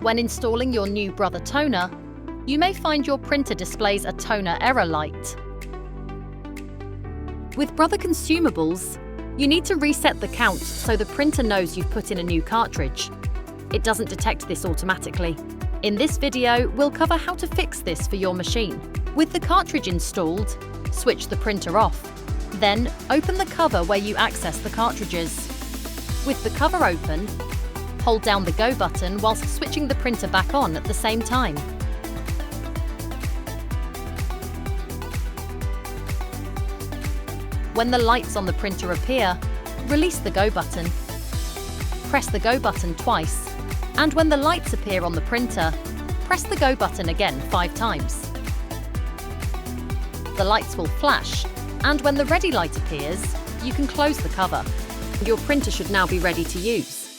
When installing your new Brother toner, you may find your printer displays a toner error light. With Brother consumables, you need to reset the count so the printer knows you've put in a new cartridge. It doesn't detect this automatically. In this video, we'll cover how to fix this for your machine. With the cartridge installed, switch the printer off. Then, open the cover where you access the cartridges. With the cover open, hold down the Go button whilst switching the printer back on at the same time. When the lights on the printer appear, release the Go button. Press the Go button twice, and when the lights appear on the printer, press the Go button again 5 times. The lights will flash, and when the ready light appears, you can close the cover. Your printer should now be ready to use.